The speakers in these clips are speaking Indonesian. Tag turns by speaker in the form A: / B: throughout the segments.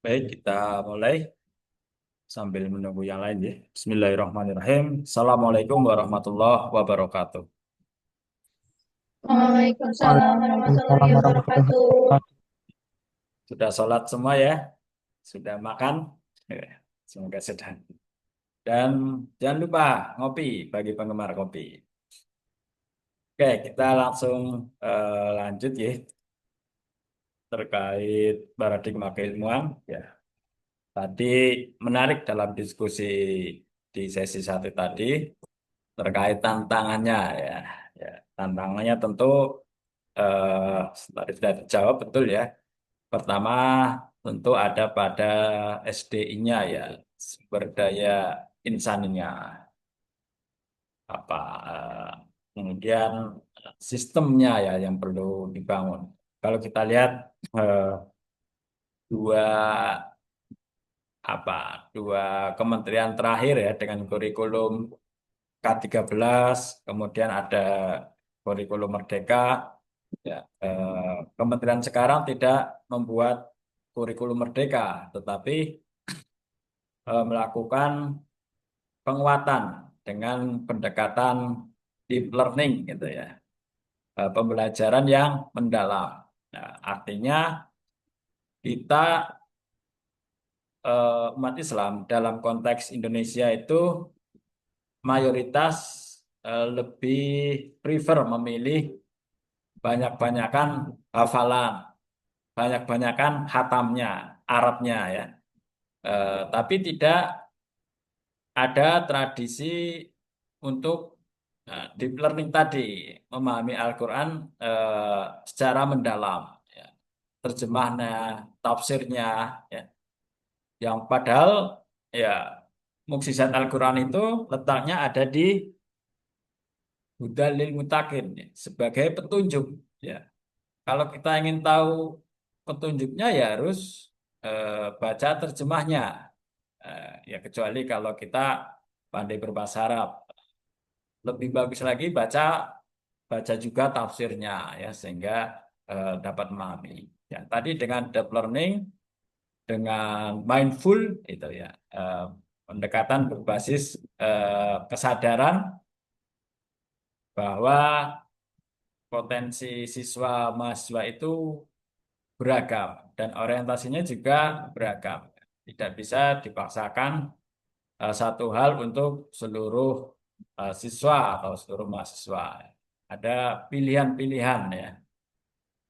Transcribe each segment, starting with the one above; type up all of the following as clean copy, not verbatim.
A: Baik, kita mulai sambil menunggu yang lain ya. Bismillahirrahmanirrahim. Assalamualaikum warahmatullahi wabarakatuh.
B: Waalaikumsalam warahmatullahi
C: Waalaikumsalam warahmatullahi
B: wabarakatuh.
C: wabarakatuh.
A: Sudah sholat semua ya? Sudah makan? Ya, semoga sudah. Dan jangan lupa ngopi bagi penggemar kopi. Oke, kita langsung lanjut ya terkait paradigma keilmuan. Ya, tadi menarik dalam diskusi di sesi satu tadi terkait tantangannya ya. Ya, tantangannya tentu tadi sudah dijawab betul ya. Pertama tentu ada pada SDI-nya ya, sumber daya insaninya apa kemudian sistemnya ya yang perlu dibangun. Kalau kita lihat eh, dua apa dua kementerian terakhir ya dengan kurikulum K13, kemudian ada kurikulum Merdeka. Ya, kementerian sekarang tidak membuat kurikulum Merdeka, tetapi melakukan penguatan dengan pendekatan deep learning gitu ya. Pembelajaran yang mendalam. Nah, artinya kita umat Islam dalam konteks Indonesia itu mayoritas lebih prefer memilih banyak-banyakan hafalan, banyak-banyakan hatamnya, Arabnya ya. Tapi tidak ada tradisi untuk deep learning tadi, memahami Al-Quran secara mendalam, ya. Terjemahnya, tafsirnya, ya. Yang padahal ya mukjizat Al-Quran itu letaknya ada di Hudal lil Mutakin ya, sebagai petunjuk. Ya, kalau kita ingin tahu petunjuknya ya harus baca terjemahnya. Ya kecuali kalau kita pandai berbahasa Arab. Lebih bagus lagi baca baca juga tafsirnya ya sehingga dapat memahami. Ya, tadi dengan deep learning, dengan mindful itu ya pendekatan berbasis kesadaran bahwa potensi siswa mahasiswa itu beragam dan orientasinya juga beragam. Tidak bisa dipaksakan satu hal untuk seluruh siswa atau seluruh mahasiswa. Ada pilihan-pilihan ya.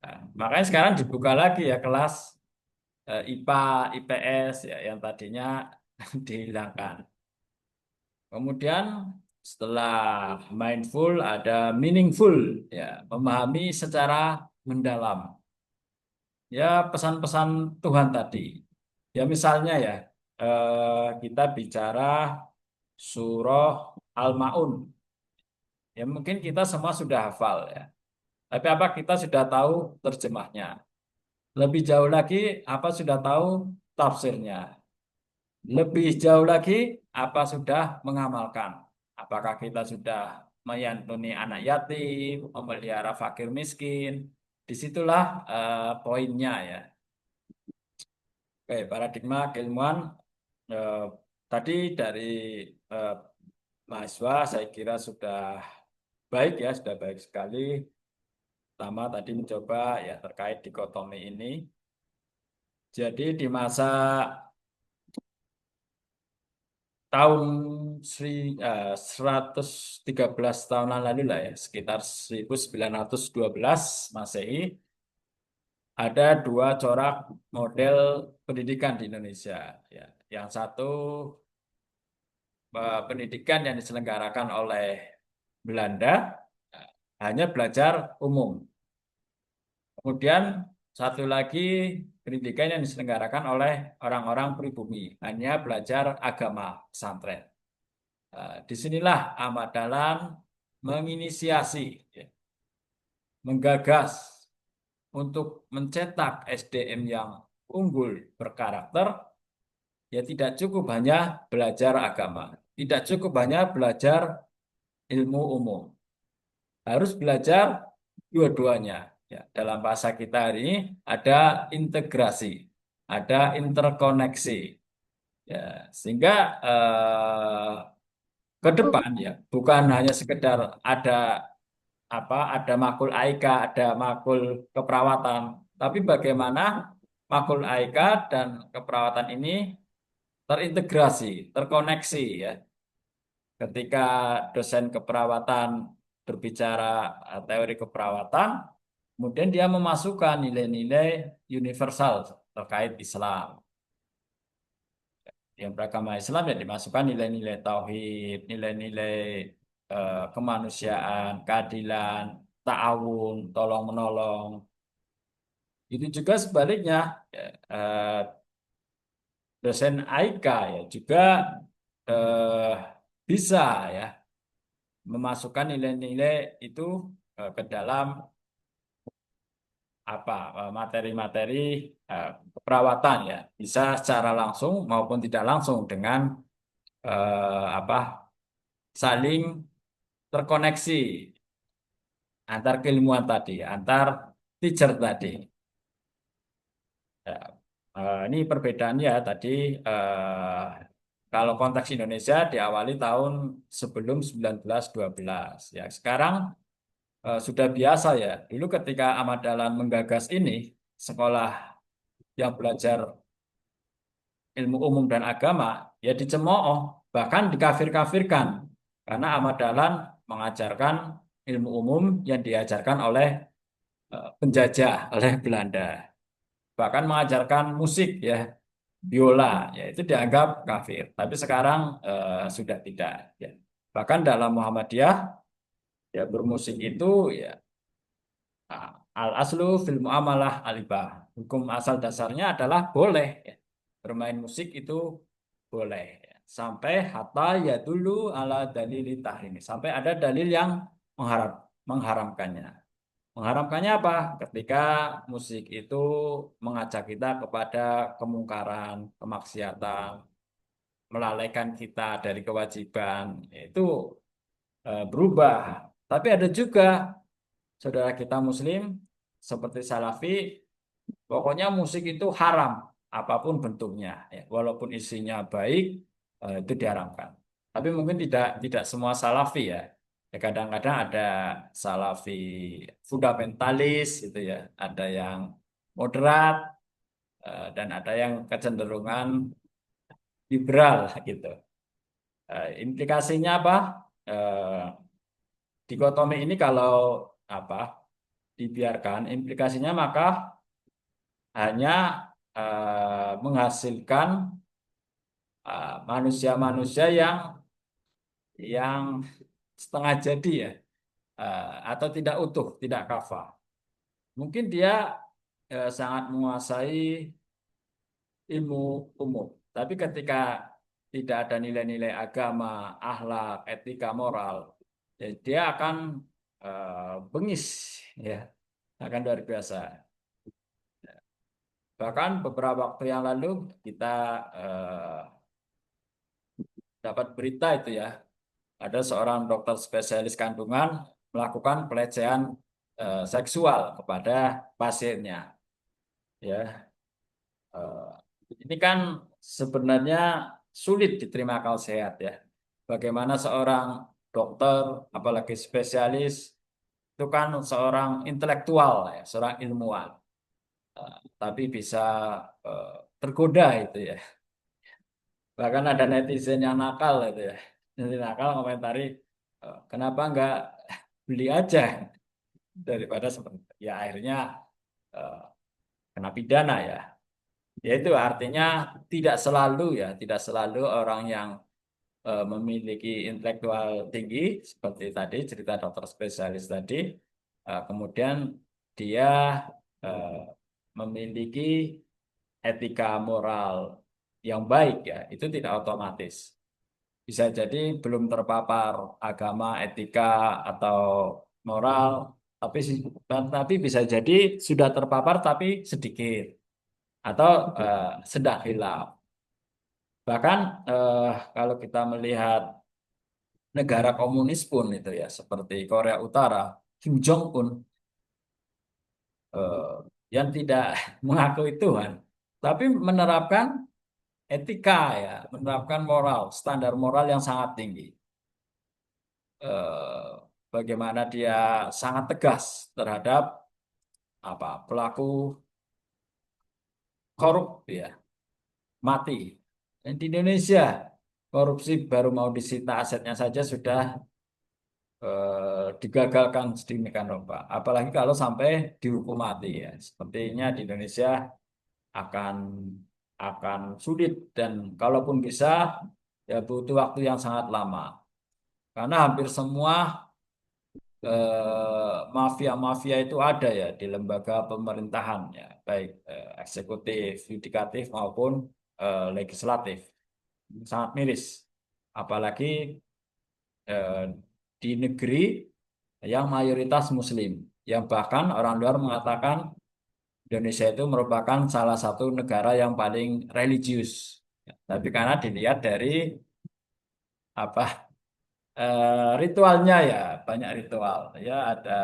A: Nah, makanya sekarang dibuka lagi ya kelas IPA, IPS ya yang tadinya dihilangkan. Kemudian setelah mindful ada meaningful ya, memahami secara mendalam. Ya pesan-pesan Tuhan tadi. Ya misalnya ya kita bicara surah Al-Maun. Ya mungkin kita semua sudah hafal ya. Tapi apa kita sudah tahu terjemahnya? Lebih jauh lagi apa sudah tahu tafsirnya? Lebih jauh lagi apa sudah mengamalkan? Apakah kita sudah menyantuni anak yatim, memelihara fakir miskin? Disitulah poinnya ya. Oke, paradigma keilmuan eh, tadi dari eh, mahasiswa saya kira sudah baik ya, sudah baik sekali. Pertama tadi mencoba ya terkait dikotomi ini. Jadi di masa tahun 113 tahunan lalu lah ya, sekitar 1912 Masehi, ada dua corak model pendidikan di Indonesia. Ya, yang satu pendidikan yang diselenggarakan oleh Belanda hanya belajar umum. Kemudian satu lagi pendidikan yang diselenggarakan oleh orang-orang pribumi, hanya belajar agama pesantren. Disinilah Ahmad Dahlan menginisiasi, ya, menggagas untuk mencetak SDM yang unggul berkarakter, ya tidak cukup hanya belajar agama, tidak cukup hanya belajar ilmu umum, harus belajar dua-duanya. Ya, dalam bahasa kita hari ini ada integrasi. ada interkoneksi. Ya, sehingga ke depan ya bukan hanya sekedar ada ada makul AIK, ada makul keperawatan, tapi bagaimana makul AIK dan keperawatan ini terintegrasi, terkoneksi ya. Ketika dosen keperawatan berbicara teori keperawatan, kemudian dia memasukkan nilai-nilai universal terkait Islam. Yang beragama Islam ya dimasukkan nilai-nilai tauhid, nilai-nilai kemanusiaan, keadilan, ta'awun, tolong menolong. Itu juga sebaliknya, ya, dosen AIK ya juga eh, bisa ya memasukkan nilai-nilai itu ke dalam materi-materi keperawatan ya, bisa secara langsung maupun tidak langsung dengan apa saling terkoneksi antar keilmuan tadi, antar teacher tadi. Ya, ini perbedaannya tadi eh, kalau konteks Indonesia diawali tahun sebelum 1912 ya. Sekarang sudah biasa ya. Dulu ketika Ahmad Dahlan menggagas ini, sekolah yang belajar ilmu umum dan agama ya dicemooh, bahkan dikafir-kafirkan karena Ahmad Dahlan mengajarkan ilmu umum yang diajarkan oleh penjajah, oleh Belanda. Bahkan mengajarkan musik ya, biola, ya itu dianggap kafir. Tapi sekarang sudah tidak. Ya. Bahkan dalam Muhammadiyah ya bermusik itu ya al aslu fil muamalah alibah. Hukum asal dasarnya adalah boleh. Ya. Bermain musik itu boleh. Ya. Sampai hatta ya dulu ala dalil tahrimi. Sampai ada dalil yang mengharamkannya. Mengharamkannya apa? Ketika musik itu mengajak kita kepada kemungkaran, kemaksiatan, melalaikan kita dari kewajiban, itu berubah. Tapi ada juga saudara kita Muslim seperti Salafi, pokoknya musik itu haram, apapun bentuknya, ya. Walaupun isinya baik, itu diharamkan. Tapi mungkin tidak semua Salafi ya. Ya, kadang-kadang ada Salafi fundamentalis gitu ya, ada yang moderat dan ada yang kecenderungan liberal gitu. Implikasinya apa? Eh, Dikotomi ini kalau apa dibiarkan, implikasinya maka hanya menghasilkan manusia-manusia yang setengah jadi ya, atau tidak utuh, tidak kafah. Mungkin dia sangat menguasai ilmu umum, tapi ketika tidak ada nilai-nilai agama, akhlak, etika, moral, ya dia akan bengis, ya, akan luar biasa. Bahkan beberapa waktu yang lalu kita eh, dapat berita itu ya, ada seorang dokter spesialis kandungan melakukan pelecehan seksual kepada pasiennya. Ya, eh, ini kan sebenarnya sulit diterima akal sehat ya. Bagaimana seorang dokter, apalagi spesialis, itu kan seorang intelektual ya, seorang ilmuwan, tapi bisa eh, tergoda itu ya. Bahkan ada netizen yang nakal itu ya. Netizen nakal komentari, kenapa nggak beli aja daripada seperti ya akhirnya eh, kena pidana ya. Ya itu artinya tidak selalu orang yang memiliki intelektual tinggi seperti tadi cerita dokter spesialis tadi, kemudian dia eh, memiliki etika moral yang baik ya, itu tidak otomatis. Bisa jadi belum terpapar agama, etika atau moral, tapi bisa jadi sudah terpapar tapi sedikit atau sedang hilaf. Bahkan kalau kita melihat negara komunis pun itu ya, seperti Korea Utara, Kim Jong Un eh, yang tidak mengakui Tuhan, tapi menerapkan etika ya, menerapkan moral, standar moral yang sangat tinggi. Eh, Bagaimana dia sangat tegas terhadap pelaku korup ya, mati. Dan di Indonesia korupsi baru mau disita asetnya saja sudah digagalkan sedemikian rupa. Apalagi kalau sampai dihukum mati ya. Sepertinya di Indonesia akan akan sulit dan kalaupun bisa ya butuh waktu yang sangat lama. Karena hampir semua mafia-mafia itu ada ya di lembaga pemerintahan ya, baik eksekutif, yudikatif maupun legislatif. Sangat miris. Apalagi eh, di negeri yang mayoritas Muslim, yang bahkan orang luar mengatakan Indonesia itu merupakan salah satu negara yang paling religius. Tapi karena dilihat dari apa ritualnya ya, banyak ritual. Ya ada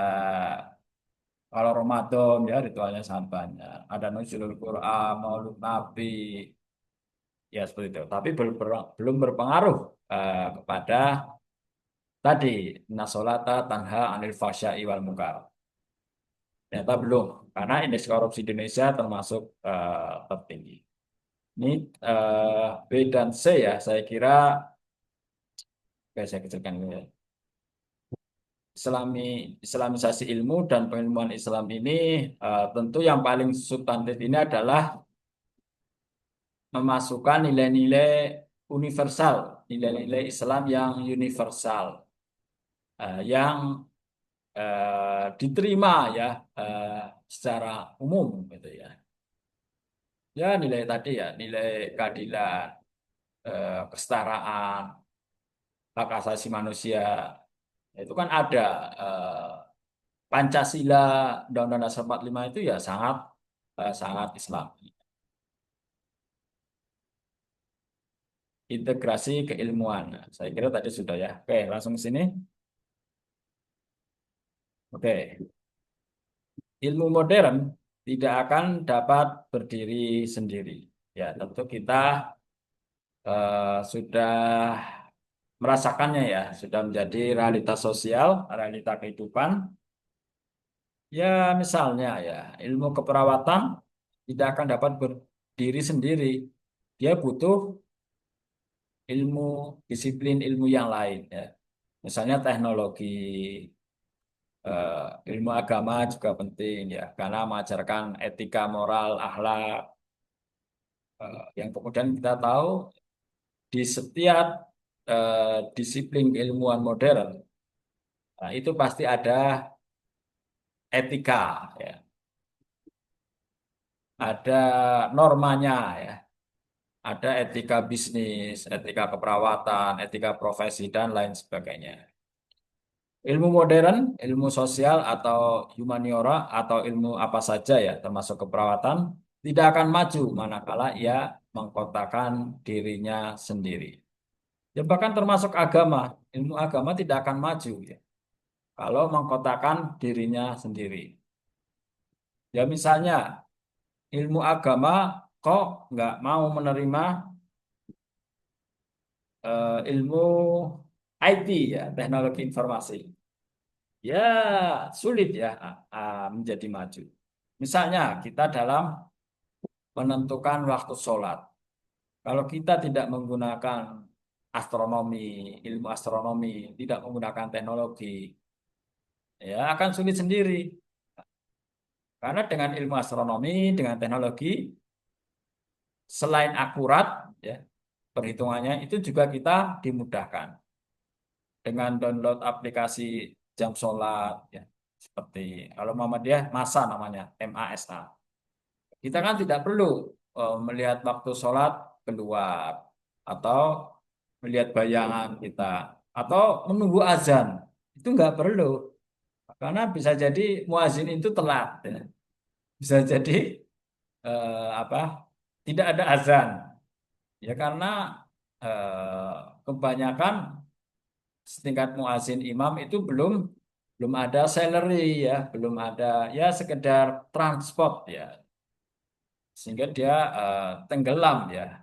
A: kalau Ramadan ya ritualnya sangat banyak. Ada Nuzulul Quran, Maulud Nabi, ya seperti itu. Tapi belum berpengaruh kepada tadi nasolata tanha anil fasya'i wal munkar. Ternyata belum, karena indeks korupsi di Indonesia termasuk tertinggi. Ini B dan C ya, saya kira, oke, saya kecilkan ini ya. Islamisasi ilmu dan pengilmuan Islam ini tentu yang paling substantif ini adalah memasukkan nilai-nilai universal, nilai-nilai Islam yang universal, yang diterima ya eh, secara umum gitu ya. Ya nilai tadi ya, nilai keadilan, kesetaraan, hak asasi manusia. Itu kan ada eh, Pancasila, Undang-Undang Dasar 45 itu ya sangat sangat Islam. Integrasi keilmuan. Nah, saya kira tadi sudah ya. Oke, langsung ke sini. Oke, ilmu modern tidak akan dapat berdiri sendiri. Ya, tentu kita sudah merasakannya ya, sudah menjadi realitas sosial, realita kehidupan. Ya, misalnya ya, ilmu keperawatan tidak akan dapat berdiri sendiri. Dia butuh ilmu, disiplin ilmu yang lain ya. Misalnya teknologi, ilmu agama juga penting ya, karena mengajarkan etika, moral, akhlak, yang kemudian kita tahu di setiap disiplin ilmuwan modern, nah, itu pasti ada etika ya, ada normanya ya, ada etika bisnis, etika keperawatan, etika profesi dan lain sebagainya. Ilmu modern, ilmu sosial atau humaniora atau ilmu apa saja ya, termasuk keperawatan, tidak akan maju manakala ia mengkotakan dirinya sendiri. Ya bahkan termasuk agama, ilmu agama tidak akan maju ya, kalau mengkotakan dirinya sendiri. Ya misalnya ilmu agama kok nggak mau menerima ilmu IT ya, teknologi informasi. Ya sulit ya menjadi maju. Misalnya kita dalam menentukan waktu sholat. Kalau kita tidak menggunakan astronomi, ilmu astronomi, tidak menggunakan teknologi, ya akan sulit sendiri. Karena dengan ilmu astronomi, dengan teknologi, selain akurat, ya perhitungannya itu juga kita dimudahkan dengan download aplikasi jam sholat, ya seperti kalau Muhammadiyah masa namanya MASA. Kita kan tidak perlu melihat waktu sholat keluar atau melihat bayangan kita atau menunggu azan, itu nggak perlu karena bisa jadi muazin itu telat, ya. Bisa jadi apa tidak ada azan ya karena kebanyakan setingkat muazin imam itu belum ada salary ya, belum ada ya sekedar transport ya. sehingga dia tenggelam ya.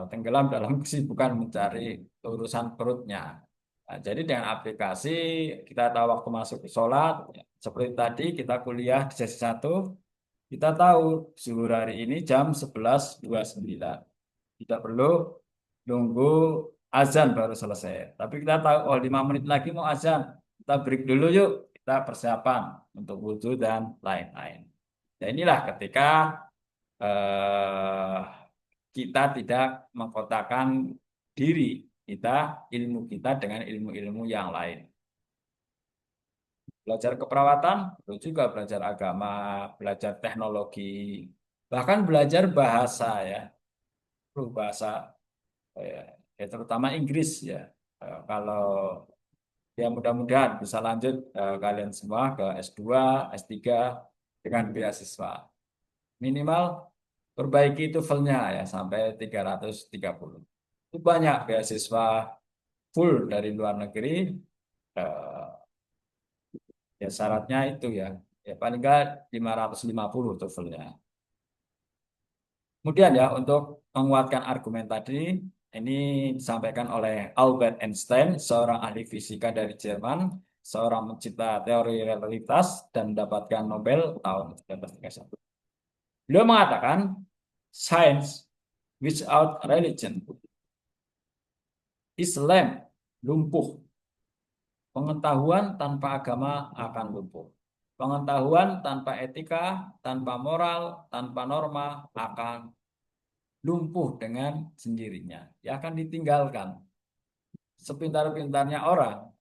A: Tenggelam dalam kesibukan mencari urusan perutnya. Nah, jadi dengan aplikasi kita tahu waktu masuk ke sholat, ya, seperti tadi kita kuliah di sesi satu, kita tahu zuhur hari ini jam 11.29. Tidak perlu nunggu azan baru selesai. Tapi kita tahu, oh 5 menit lagi mau azan, kita break dulu yuk, kita persiapan untuk wudhu dan lain-lain. Ya inilah ketika eh, kita tidak mengkotakkan diri kita, ilmu kita dengan ilmu-ilmu yang lain. Belajar keperawatan, perlu juga belajar agama, belajar teknologi, bahkan belajar bahasa ya, perlu bahasa ya, ya terutama Inggris ya. Kalau ya mudah-mudahan bisa lanjut kalian semua ke S2, S3 dengan beasiswa. Minimal perbaiki TOEFL-nya ya sampai 330. Itu banyak beasiswa full dari luar negeri. eh, Ya syaratnya itu ya. Ya paling nggak 550 TOEFL-nya. Kemudian ya untuk menguatkan argumen tadi, ini disampaikan oleh Albert Einstein, seorang ahli fisika dari Jerman, seorang pencipta teori relativitas dan mendapatkan Nobel tahun 1931. Beliau mengatakan, science without religion is lame, lumpuh. Pengetahuan tanpa agama akan lumpuh. Pengetahuan tanpa etika, tanpa moral, tanpa norma akan lumpuh dengan sendirinya. Ya akan ditinggalkan. Sepintar-pintarnya orang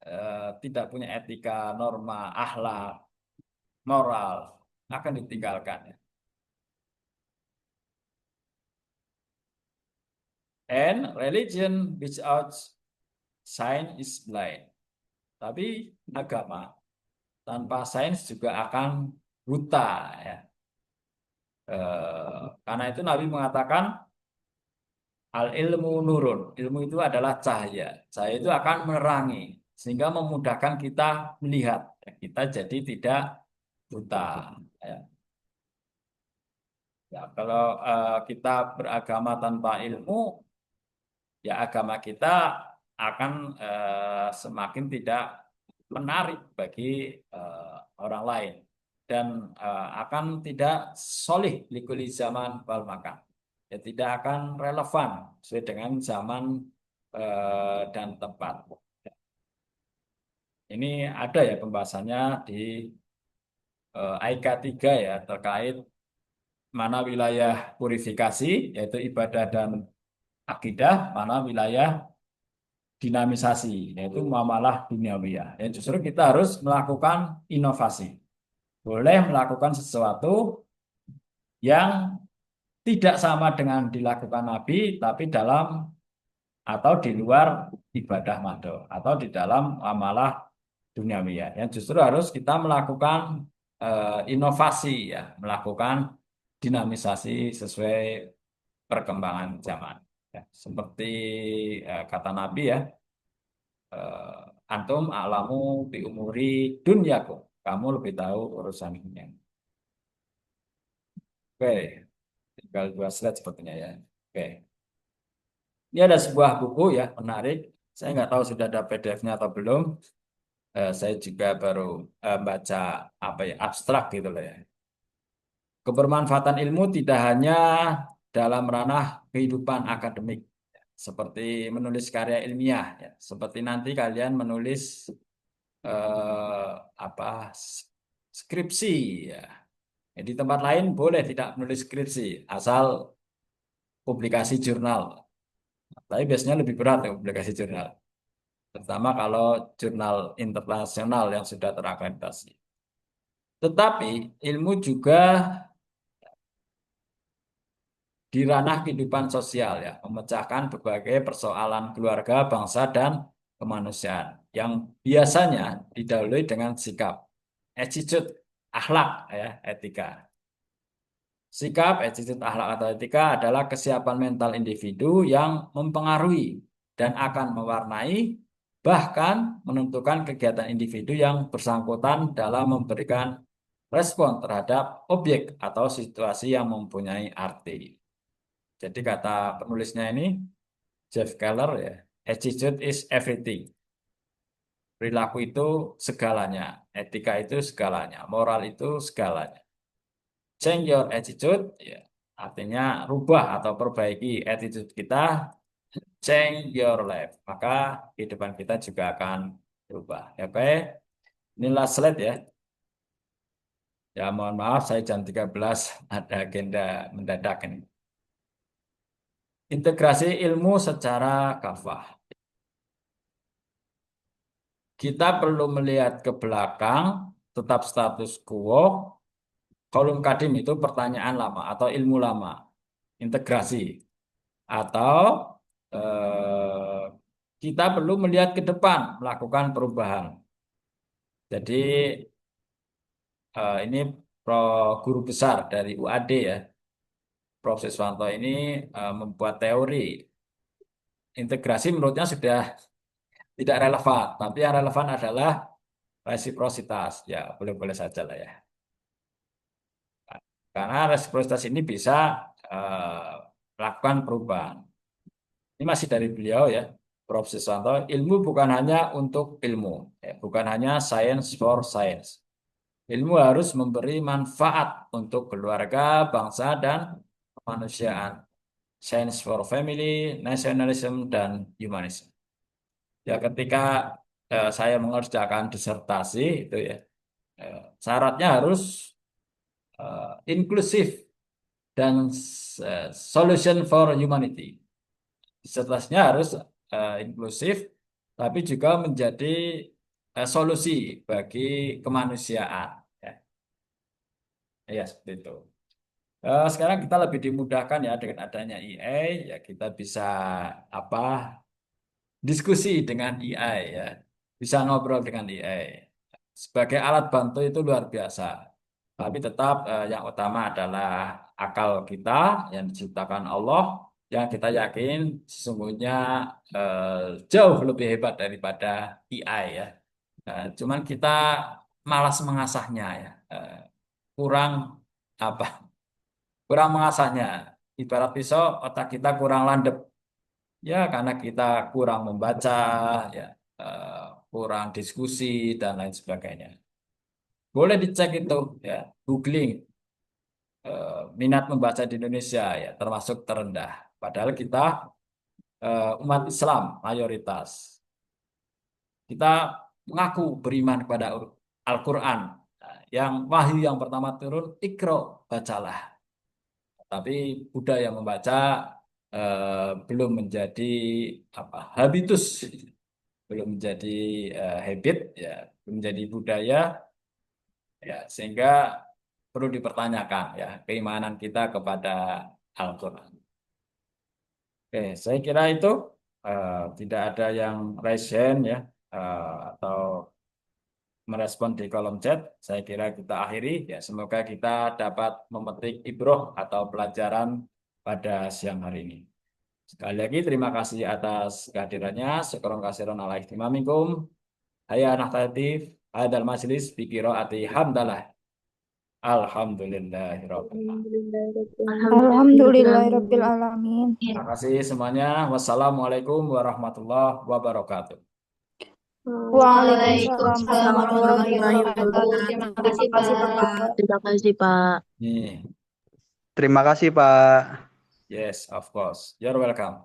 A: tidak punya etika, norma, akhlak, moral akan ditinggalkan. And religion without science is blind. Tapi agama tanpa sains juga akan buta ya. Karena itu Nabi mengatakan al ilmu nurun. Ilmu itu adalah cahaya. Cahaya itu akan menerangi sehingga memudahkan kita melihat. Kita jadi tidak buta. Ya. Ya, kalau kita beragama tanpa ilmu, ya agama kita akan semakin tidak menarik bagi orang lain dan akan tidak solih likuli zaman wal makan. Ya, tidak akan relevan sesuai dengan zaman dan tempat. Ini ada ya pembahasannya di AIK 3 ya terkait mana wilayah purifikasi yaitu ibadah dan akidah, mana wilayah dinamisasi yaitu muamalah duniawiyah. Ya justru kita harus melakukan inovasi. Boleh melakukan sesuatu yang tidak sama dengan dilakukan Nabi, tapi dalam atau di luar ibadah mado atau di dalam amalah duniawiyah. Yang justru harus kita melakukan inovasi ya, melakukan dinamisasi sesuai perkembangan zaman. Ya, seperti kata Nabi ya, antum a'lamu bi umuri dunyakum. Kamu lebih tahu urusan dunia. Oke, tinggal 2 slide sepertinya ya. Oke. Ini ada sebuah buku ya menarik. Saya nggak tahu sudah ada PDF-nya atau belum. Saya juga baru baca apa ya abstrak gitu loh ya. Kebermanfaatan ilmu tidak hanya dalam ranah kehidupan akademik, seperti menulis karya ilmiah, ya. Seperti nanti kalian menulis eh, apa skripsi, ya. Ya, di tempat lain boleh tidak menulis skripsi, asal publikasi jurnal. Tapi biasanya lebih berat ya publikasi jurnal. Terutama kalau jurnal internasional yang sudah terakreditasi. Tetapi ilmu juga di ranah kehidupan sosial ya, memecahkan berbagai persoalan keluarga, bangsa, dan kemanusiaan yang biasanya didahului dengan sikap, attitude, akhlak ya, etika. Sikap, attitude, akhlak atau etika adalah kesiapan mental individu yang mempengaruhi dan akan mewarnai bahkan menentukan kegiatan individu yang bersangkutan dalam memberikan respon terhadap objek atau situasi yang mempunyai arti. Jadi kata penulisnya ini, Jeff Keller ya, attitude is everything. Perilaku itu segalanya, etika itu segalanya, moral itu segalanya. Change your attitude, ya, artinya rubah atau perbaiki attitude kita, change your life. Maka kehidupan kita juga akan berubah. Ya, oke, ini last slide ya. Ya, mohon maaf, saya jam 13 ada agenda mendadak ini. Integrasi ilmu secara kafah. Kita perlu melihat ke belakang, tetap status quo. Kolum kadim itu pertanyaan lama atau ilmu lama. Integrasi. Atau kita perlu melihat ke depan, melakukan perubahan. Jadi ini guru besar dari UAD ya, Prof. Siswanto ini membuat teori. Integrasi menurutnya sudah tidak relevan, tapi yang relevan adalah resiprositas. Ya, boleh-boleh saja lah ya. Karena resiprositas ini bisa melakukan perubahan. Ini masih dari beliau ya, Prof. Siswanto. Ilmu bukan hanya untuk ilmu, ya, bukan hanya science for science. Ilmu harus memberi manfaat untuk keluarga, bangsa, dan kemanusiaan. Science for family, nationalism, dan humanism. Ya, ketika saya mengerjakan disertasi itu ya, syaratnya harus inklusif dan solution for humanity. Disertasinya harus inklusif, tapi juga menjadi solusi bagi kemanusiaan. Ya, ya seperti itu. Sekarang kita lebih dimudahkan ya dengan adanya AI, ya kita bisa apa diskusi dengan AI ya, bisa ngobrol dengan AI. Sebagai alat bantu itu luar biasa. Tapi tetap yang utama adalah akal kita yang diciptakan Allah, yang kita yakin sesungguhnya jauh lebih hebat daripada AI ya. Cuman kita malas mengasahnya ya. Kurang apa? Kurang mengasahnya. Ibarat pisau, otak kita kurang landep. Ya, karena kita kurang membaca, ya, eh, kurang diskusi dan lain sebagainya. Boleh dicek itu, ya, googling minat membaca di Indonesia ya termasuk terendah. Padahal kita umat Islam mayoritas. Kita mengaku beriman kepada Al-Quran. Nah, yang wahyu yang pertama turun, Iqra, bacalah. Tapi budaya membaca belum menjadi apa habitus, belum menjadi habit, ya, belum menjadi budaya, ya, sehingga perlu dipertanyakan ya keimanan kita kepada Al-Quran. Oke, saya kira itu tidak ada yang raise hand ya atau merespon di kolom chat. Saya kira kita akhiri ya. Semoga kita dapat memetik ibroh atau pelajaran pada siang hari ini. Sekali lagi terima kasih atas kehadirannya. Sekurang kasiran ala ihtimamikum. Haya nahtatif. Hadal majlis bikiro ati hamdalah. Alhamdulillahirrahmanirrahim.
B: Alhamdulillahirabbil alamin.
A: Terima kasih semuanya. Wassalamualaikum warahmatullahi wabarakatuh.
B: Waalaikumsalam
C: Waalaikumsalam
B: warahmatullahi
C: warahmatullahi
B: wabarakatuh.
C: wabarakatuh.
B: Terima
C: Terima
B: kasih,
C: kasih,
B: Pak.
C: Pak. Terima kasih, Pak.
A: Nih,
D: Terima kasih, Pak.
A: yes, of course. You're welcome.